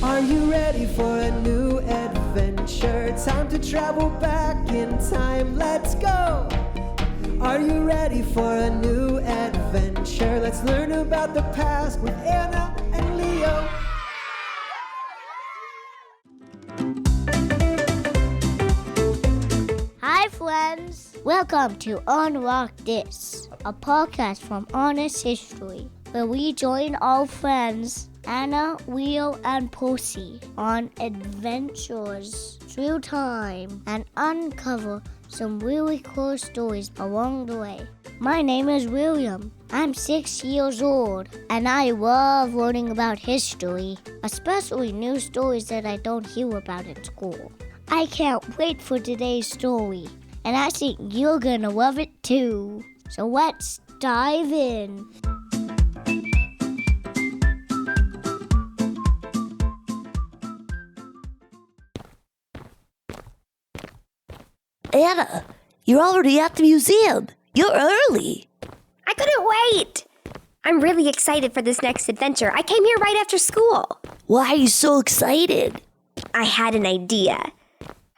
Are you ready for a new adventure? Time to travel back in time, let's go! Are you ready for a new adventure? Let's learn about the past with Anna and Leo. Hi friends! Welcome to Unlock This, a podcast from Honest History, where we join our friends Anna, Leo, and Percy on adventures through time and uncover some really cool stories along the way. My name is William. I'm 6 years old, and I love learning about history, especially new stories that I don't hear about in school. I can't wait for today's story, and I think you're gonna love it too. So let's dive in. Anna, you're already at the museum. You're early. I couldn't wait. I'm really excited for this next adventure. I came here right after school. Why are you so excited? I had an idea.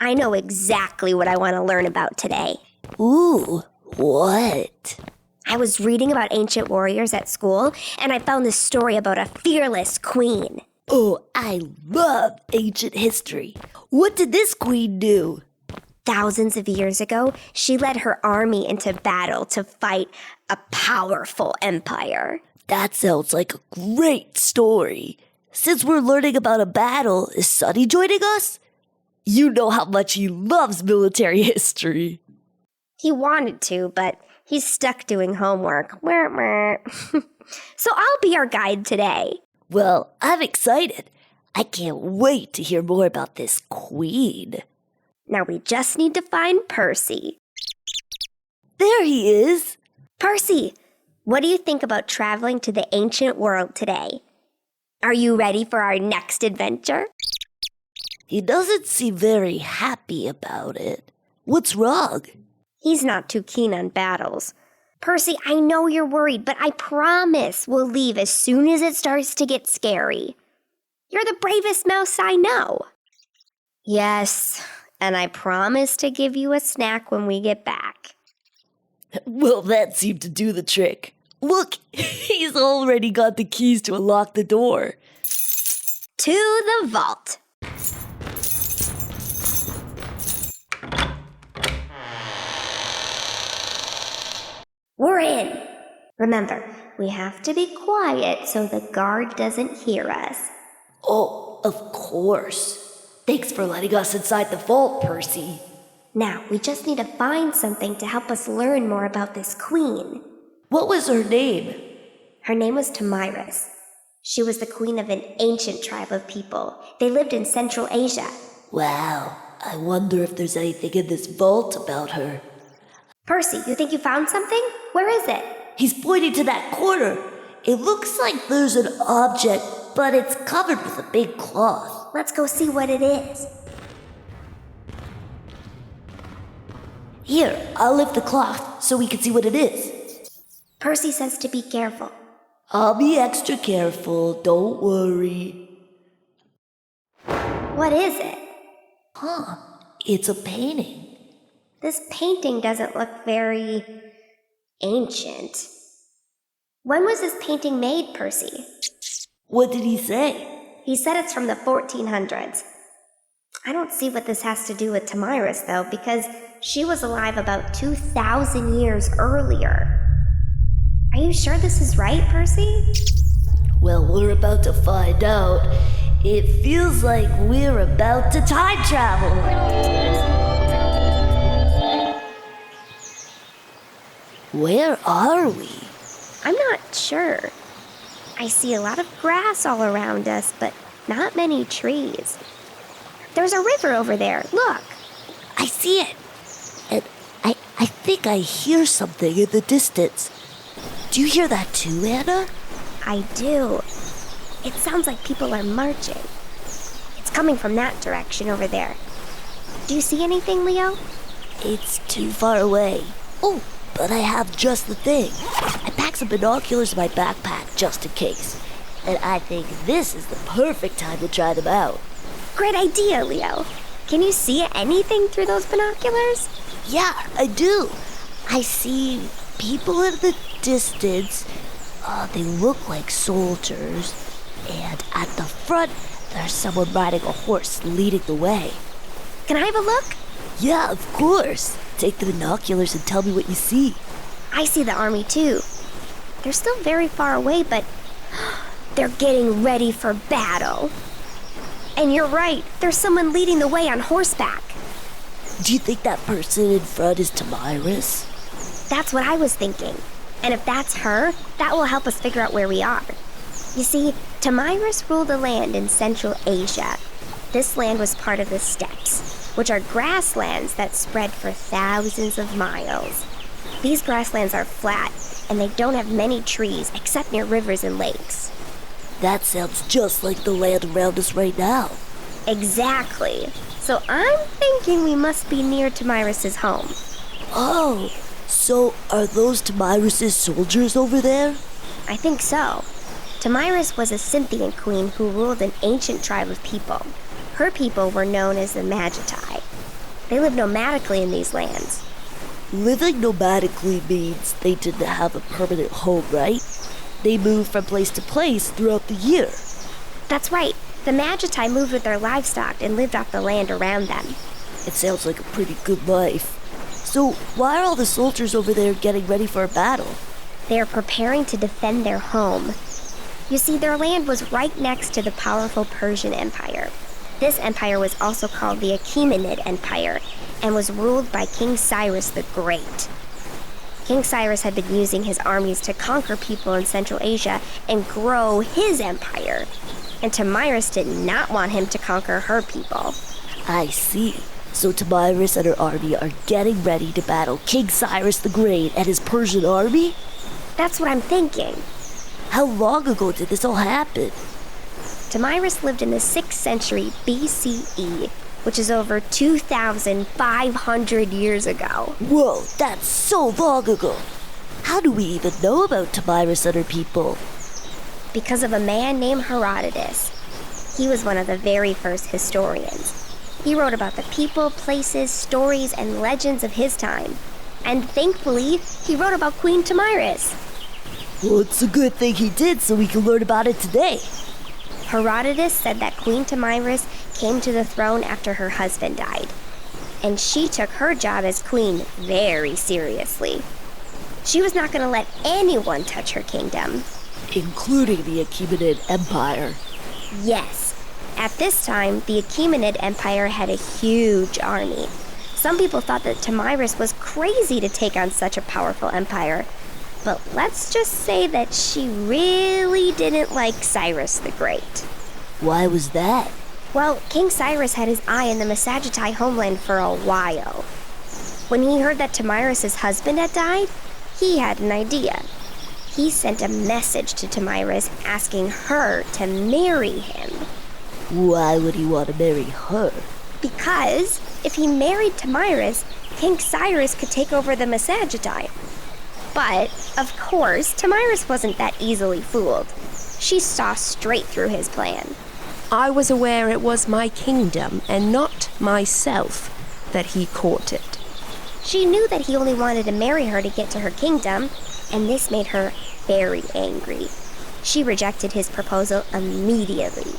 I know exactly what I want to learn about today. Ooh, what? I was reading about ancient warriors at school, and I found this story about a fearless queen. Oh, I love ancient history. What did this queen do? Thousands of years ago, she led her army into battle to fight a powerful empire. That sounds like a great story. Since we're learning about a battle, is Sonny joining us? You know how much he loves military history. He wanted to, but he's stuck doing homework. So I'll be our guide today. Well, I'm excited. I can't wait to hear more about this queen. Now we just need to find Percy. There he is. Percy, what do you think about traveling to the ancient world today? Are you ready for our next adventure? He doesn't seem very happy about it. What's wrong? He's not too keen on battles. Percy, I know you're worried, but I promise we'll leave as soon as it starts to get scary. You're the bravest mouse I know. Yes, and I promise to give you a snack when we get back. Well, that seemed to do the trick. Look, he's already got the keys to unlock the door. To the vault. We're in. Remember, we have to be quiet so the guard doesn't hear us. Oh, of course. Thanks for letting us inside the vault, Percy. Now, we just need to find something to help us learn more about this queen. What was her name? Her name was Tomyris. She was the queen of an ancient tribe of people. They lived in Central Asia. Wow, I wonder if there's anything in this vault about her. Percy, you think you found something? Where is it? He's pointing to that corner. It looks like there's an object, but it's covered with a big cloth. Let's go see what it is. Here, I'll lift the cloth so we can see what it is. Percy says to be careful. I'll be extra careful, don't worry. What is it? Huh, it's a painting. This painting doesn't look very ancient. When was this painting made, Percy? What did he say? He said it's from the 1400s. I don't see what this has to do with Tomyris, though, because she was alive about 2,000 years earlier. Are you sure this is right, Percy? Well, we're about to find out. It feels like we're about to time travel. Where are we? I'm not sure. I see a lot of grass all around us, but not many trees. There's a river over there. Look. I see it. And I think I hear something in the distance. Do you hear that too, Anna? I do. It sounds like people are marching. It's coming from that direction over there. Do you see anything, Leo? It's too far away. Oh, but I have just the thing. I packed some binoculars in my backpack just in case. and I think this is the perfect time to try them out. Great idea, Leo. Can you see anything through those binoculars? Yeah, I do. I see people in the distance. They look like soldiers. And at the front, there's someone riding a horse leading the way. Can I have a look? Yeah, of course. Take the binoculars and tell me what you see. I see the army too. They're still very far away, but they're getting ready for battle. And you're right, there's someone leading the way on horseback. Do you think that person in front is Tomyris? That's what I was thinking. And if that's her, that will help us figure out where we are. You see, Tomyris ruled a land in Central Asia. This land was part of the steppes, which are grasslands that spread for thousands of miles. These grasslands are flat, and they don't have many trees except near rivers and lakes. That sounds just like the land around us right now. Exactly. So I'm thinking we must be near Tomyris' home. Oh, so are those Tomyris' soldiers over there? I think so. Tomyris was a Scythian queen who ruled an ancient tribe of people. Her people were known as the Magi. They lived nomadically in these lands. Living nomadically means they didn't have a permanent home, right? They moved from place to place throughout the year. That's right. The Magi moved with their livestock and lived off the land around them. It sounds like a pretty good life. So why are all the soldiers over there getting ready for a battle? They are preparing to defend their home. You see, their land was right next to the powerful Persian Empire. This empire was also called the Achaemenid Empire and was ruled by King Cyrus the Great. King Cyrus had been using his armies to conquer people in Central Asia and grow his empire. And Tomyris did not want him to conquer her people. I see. So Tomyris and her army are getting ready to battle King Cyrus the Great and his Persian army? That's what I'm thinking. How long ago did this all happen? Tomyris lived in the 6th century BCE, which is over 2,500 years ago. Whoa, that's so long ago. How do we even know about Tomyris and her people? Because of a man named Herodotus. He was one of the very first historians. He wrote about the people, places, stories, and legends of his time. And thankfully, he wrote about Queen Tomyris. Well, it's a good thing he did so we can learn about it today. Herodotus said that Queen Tomyris came to the throne after her husband died. And she took her job as queen very seriously. She was not going to let anyone touch her kingdom. Including the Achaemenid Empire. Yes. At this time, the Achaemenid Empire had a huge army. Some people thought that Tomyris was crazy to take on such a powerful empire. But let's just say that she really didn't like Cyrus the Great. Why was that? Well, King Cyrus had his eye on the Magi homeland for a while. When he heard that Tomyris' husband had died, he had an idea. He sent a message to Tomyris asking her to marry him. Why would he want to marry her? Because if he married Tomyris, King Cyrus could take over the Magi. But, of course, Tomyris wasn't that easily fooled. She saw straight through his plan. I was aware it was my kingdom and not myself that he courted. She knew that he only wanted to marry her to get to her kingdom, and this made her very angry. She rejected his proposal immediately.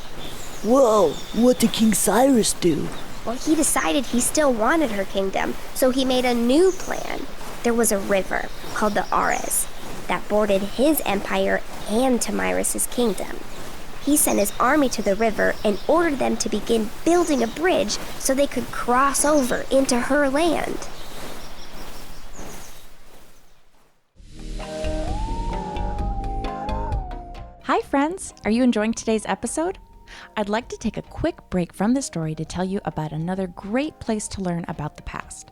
Whoa, what did King Cyrus do? Well, he decided he still wanted her kingdom, so he made a new plan. There was a river called the Aras that bordered his empire and Tomyris' kingdom. He sent his army to the river and ordered them to begin building a bridge so they could cross over into her land. Hi friends, are you enjoying today's episode? I'd like to take a quick break from the story to tell you about another great place to learn about the past.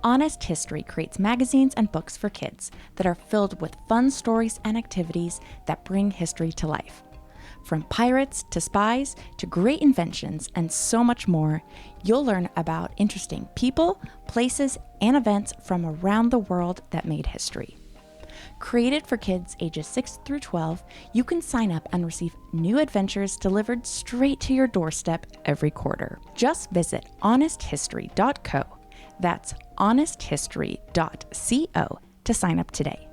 Honest History creates magazines and books for kids that are filled with fun stories and activities that bring history to life. From pirates to spies to great inventions and so much more, you'll learn about interesting people, places, and events from around the world that made history. Created for kids ages 6 through 12, you can sign up and receive new adventures delivered straight to your doorstep every quarter. Just visit honesthistory.co. That's honesthistory.co to sign up today.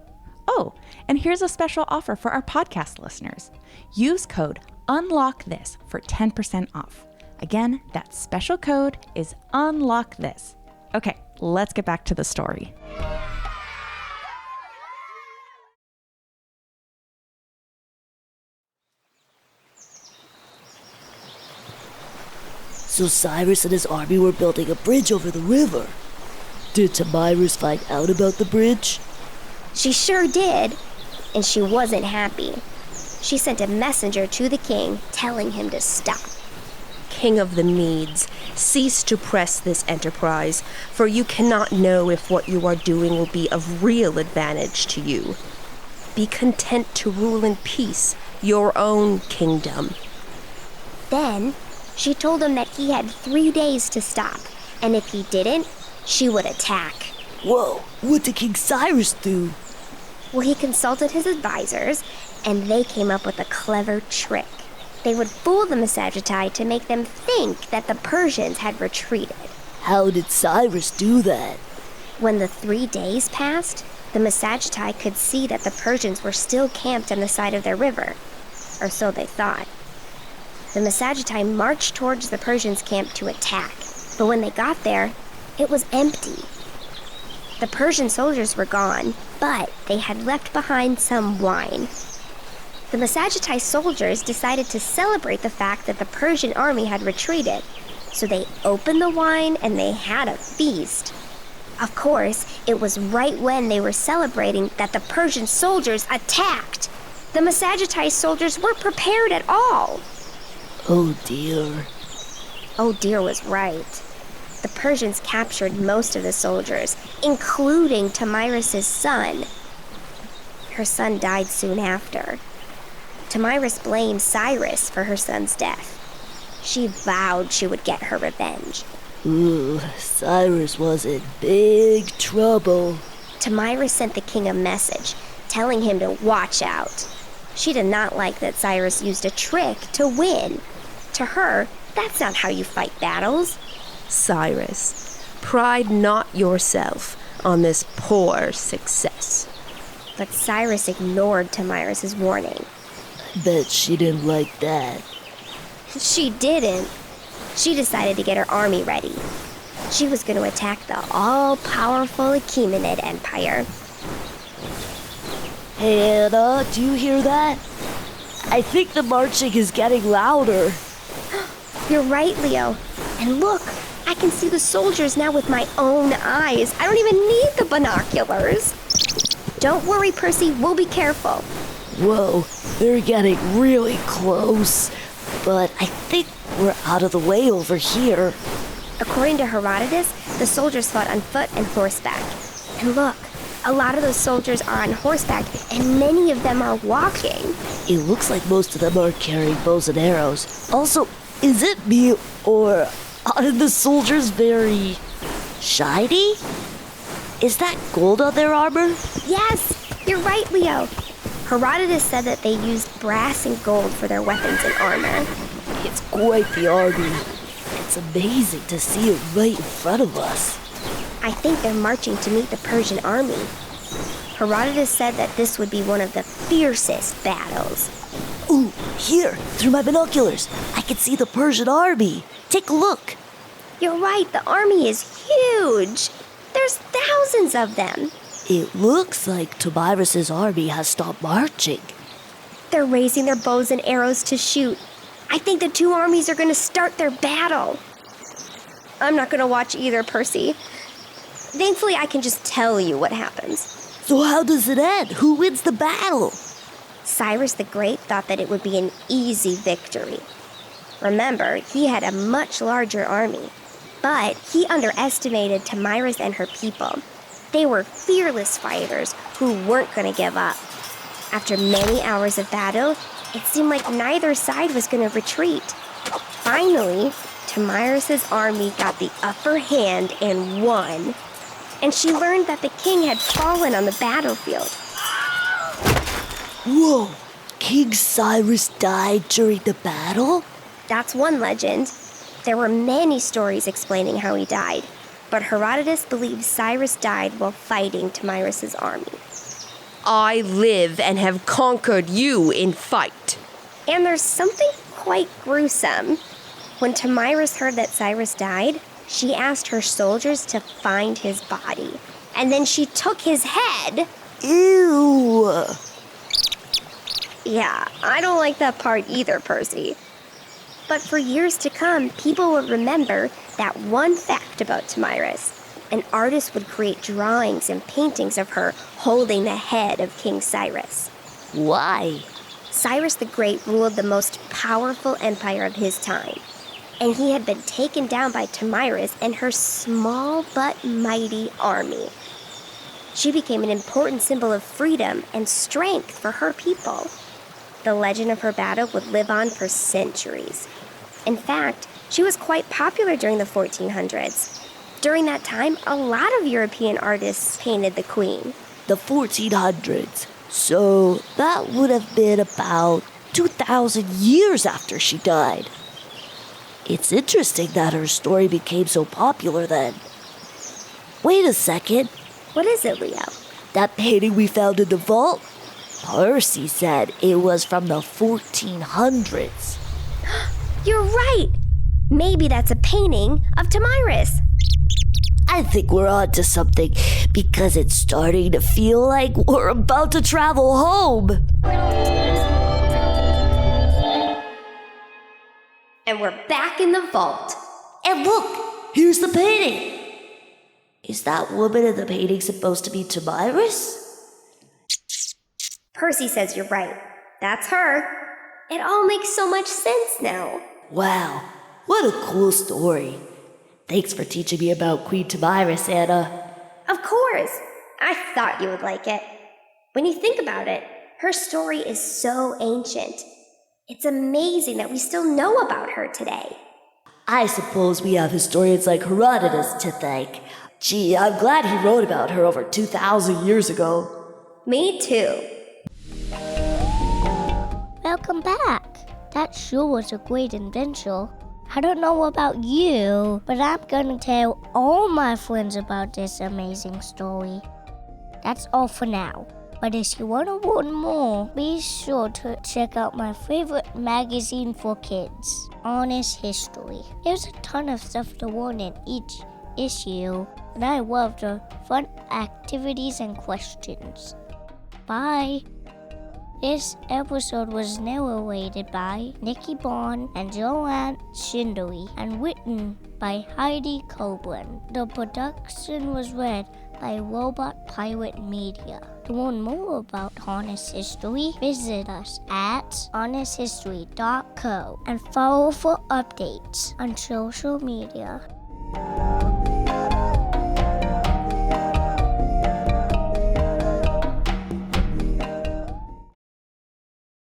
Oh, and here's a special offer for our podcast listeners. Use code UNLOCKTHIS for 10% off. Again, that special code is UNLOCKTHIS. Okay, let's get back to the story. So Cyrus and his army were building a bridge over the river. Did Tomyris find out about the bridge? She sure did, and she wasn't happy. She sent a messenger to the king telling him to stop. King of the Medes, cease to press this enterprise, for you cannot know if what you are doing will be of real advantage to you. Be content to rule in peace your own kingdom. Then she told him that he had 3 days to stop, and if he didn't, she would attack. Whoa, what did King Cyrus do? Well, he consulted his advisors, and they came up with a clever trick. They would fool the Massagetae to make them think that the Persians had retreated. How did Cyrus do that? When the 3 days passed, the Massagetae could see that the Persians were still camped on the side of their river, or so they thought. The Massagetae marched towards the Persians' camp to attack, but when they got there, it was empty. The Persian soldiers were gone, but they had left behind some wine. The Massagetae soldiers decided to celebrate the fact that the Persian army had retreated, so they opened the wine and they had a feast. Of course, it was right when they were celebrating that the Persian soldiers attacked. The Massagetae soldiers weren't prepared at all. Oh dear. Oh dear was right. The Persians captured most of the soldiers, including Tomyris' son. Her son died soon after. Tomyris blamed Cyrus for her son's death. She vowed she would get her revenge. Ooh, Cyrus was in big trouble. Tomyris sent the king a message, telling him to watch out. She did not like that Cyrus used a trick to win. To her, that's not how you fight battles. Cyrus, pride not yourself on this poor success. But Cyrus ignored Tomyris' warning. Bet she didn't like that. She didn't. She decided to get her army ready. She was going to attack the all-powerful Achaemenid Empire. Hey, Anna, do you hear that? I think the marching is getting louder. You're right, Leo. And look, I can see the soldiers now with my own eyes. I don't even need the binoculars. Don't worry, Percy. We'll be careful. Whoa, they're getting really close. But I think we're out of the way over here. According to Herodotus, the soldiers fought on foot and horseback. And look, a lot of those soldiers are on horseback, and many of them are walking. It looks like most of them are carrying bows and arrows. Also, is it me, or are the soldiers very shiny? Is that gold on their armor? Yes, you're right, Leo. Herodotus said that they used brass and gold for their weapons and armor. It's quite the army. It's amazing to see it right in front of us. I think they're marching to meet the Persian army. Herodotus said that this would be one of the fiercest battles. Ooh, here, through my binoculars, I can see the Persian army. Take a look. You're right, the army is huge. There's thousands of them. It looks like Tomyris' army has stopped marching. They're raising their bows and arrows to shoot. I think the two armies are going to start their battle. I'm not going to watch either, Percy. Thankfully, I can just tell you what happens. So how does it end? Who wins the battle? Cyrus the Great thought that it would be an easy victory. Remember, he had a much larger army. But he underestimated Tomyris and her people. They were fearless fighters who weren't going to give up. After many hours of battle, it seemed like neither side was going to retreat. Finally, Tomyris' army got the upper hand and won. And she learned that the king had fallen on the battlefield. Whoa! King Cyrus died during the battle? That's one legend. There were many stories explaining how he died, but Herodotus believes Cyrus died while fighting Tomyris' army. I live and have conquered you in fight. And there's something quite gruesome. When Tomyris heard that Cyrus died, she asked her soldiers to find his body. And then she took his head. Ew! Yeah, I don't like that part either, Percy. But for years to come, people would remember that one fact about Tomyris. An artist would create drawings and paintings of her holding the head of King Cyrus. Why? Cyrus the Great ruled the most powerful empire of his time, and he had been taken down by Tomyris and her small but mighty army. She became an important symbol of freedom and strength for her people. The legend of her battle would live on for centuries. In fact, she was quite popular during the 1400s. During that time, a lot of European artists painted the queen. The 1400s. So that would have been about 2,000 years after she died. It's interesting that her story became so popular then. Wait a second. What is it, Leo? That painting we found in the vault? Percy said it was from the 1400s. You're right! Maybe that's a painting of Tomyris. I think we're on to something because it's starting to feel like we're about to travel home. And we're back in the vault. And look, here's the painting. Is that woman in the painting supposed to be Tomyris? Percy says you're right. That's her. It all makes so much sense now. Wow, what a cool story. Thanks for teaching me about Queen Tomyris, Anna. Of course. I thought you would like it. When you think about it, her story is so ancient. It's amazing that we still know about her today. I suppose we have historians like Herodotus to thank. Gee, I'm glad he wrote about her over 2,000 years ago. Me too. Welcome back. That sure was a great adventure. I don't know about you, but I'm gonna tell all my friends about this amazing story. That's all for now. But if you want to learn more, be sure to check out my favorite magazine for kids, Honest History. There's a ton of stuff to learn in each issue, and I love the fun activities and questions. Bye! This episode was narrated by Nikki and JoAnn Schinderle and written by Heidi Coburn. The production was read by Robot Pirate Media. To learn more about Honest History, visit us at honesthistory.co and follow for updates on social media.